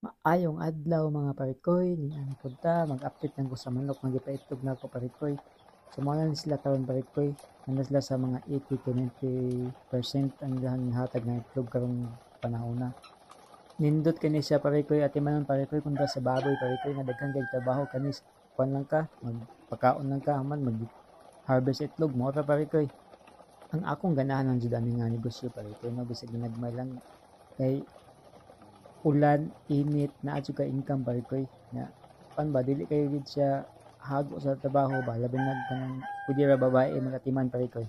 Maayong adlaw mga parikoy, niini punta mag-update lang ko sa manok nga gipaitlog nako parikoy. So mao na sila karon parikoy, ano sila sa mga 80 to 90% ang ilang hatag ng itlog karong panahona. Nindot kani siya parikoy at imanon parikoy kontra sa baboy parikoy nga daghan kay trabaho kani kuan lang ka, magpakaon lang ka man mag harvest itlog mo ra parikoy. Ang akong ganahan ng jud ani nga negosyo parikoy no bisag ginagmay lang kay ulan, init, naa jud ka income parikoy nya pan ba dili kayo gid siya hago sa trabaho ba labi na kanang pwede ra babae magatiman parikoy.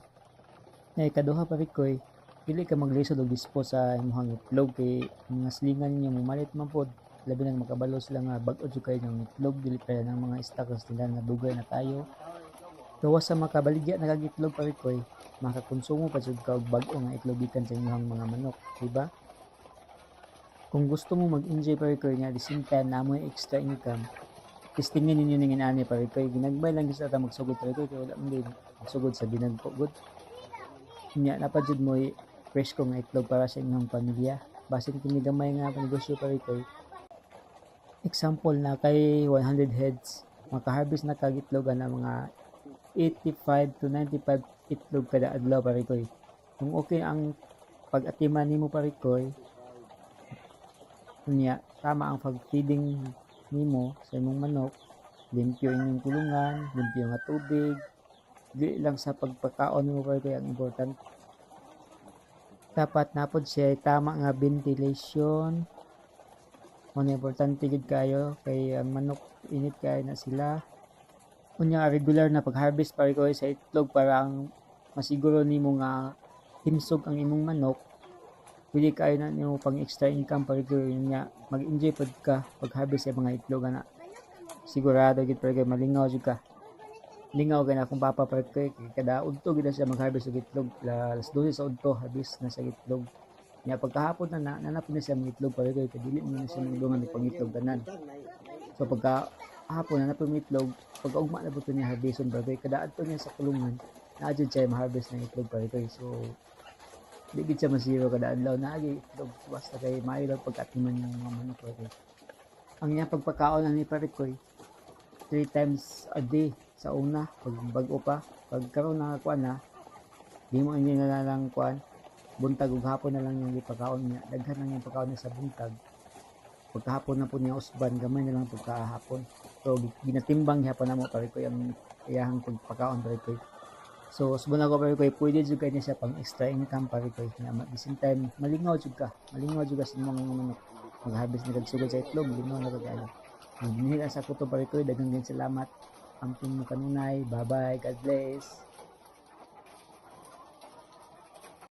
Nya ikaduha parikoy, dili ka maglisod og dispose sa imong itlog kay ang mga silingan ninyo mamalit man pod labi na makabalo sila nga bag-o jud kayo ng itlog dili kaya ng mga stock sa tindahan nga dugay na tayo. Gawas sa makabaligya na kag itlog parikoy, makakonsumo pa jud ka og bag-o nga itlog gikan sa inyong mga manok, di ba? Kung gusto mo mag-enjoy parikoy nga at the same time namoy extra income, testingin ninyo ning inani parikoy. Ginagbay lang gyud sa ta magsugod parikoy kay wala man gyud magsugod sa binagko gud. Nya na pa jud mo fresh ko nga itlog para sa inyong pamilya. Basin kini gamay nga negosyo parikoy. Example na kay 100 heads, maka-harvest na kag itlog ana mga 85 to 95 itlog kada adlaw parikoy. Kung okay ang pag-atiman nimo parikoy, unya tama ang pag-feeding nimo sa imong manok, limpyo inyong kulungan, limpyo nga tubig, dili lang sa pagpakaon nimo parikoy ang importante. Dapat napod siya tama nga ventilation. Mo importante gid kayo kay ang manok init kay na sila. Unya regular na pag-harvest parikoy sa itlog para ang masiguro nimo nga himsog ang imong manok. Pwede kayo na nimo pang extra income parikoy nya mag-enjoy pod ka pag-harvest sa mga itlog ana. Sigurado gid parikoy malingaw jud ka. Lingaw kay na akong papa parikoy kay kada udto gid siya mag-harvest og itlog. Alas 12 sa udto harvest na sa itlog. Nya pagkahapon na nanapod na siya mga itlog parikoy kay dili mo na siya nagdungan ng pangitlog tanan. So pagka hapon na napod itlog, pag ugma na pud niya harveston parikoy kada adto niya sa kulungan, naa jud siya ma-harvest ng itlog parikoy. So di gid siya masiro kada adlaw na agi itlog basta kay maayo lang pagkatiman ng mga manok parikoy. Ang iyang pagpakaon ani parikoy 3 times a day sa una pag bag-o pa pag karon na kuan na di mo inyo na lang kuan buntag ug hapon na lang yung ipakaon niya daghan lang yung pagkaon niya sa buntag pagkahapon na po niya usban gamay na lang pagkahapon so ginatimbang hapon na mo parikoy ang iyahang pagpakaon parikoy. So subon ako parikoy pwede jud kay niya siya pang extra income parikoy nga at the same time malingaw jud ka sa imong manok mag-harvest na kag sugod sa itlog lingaw na kag Nila sa kuto parikoy daghang salamat. Amping mo kanunay. Bye bye. God bless.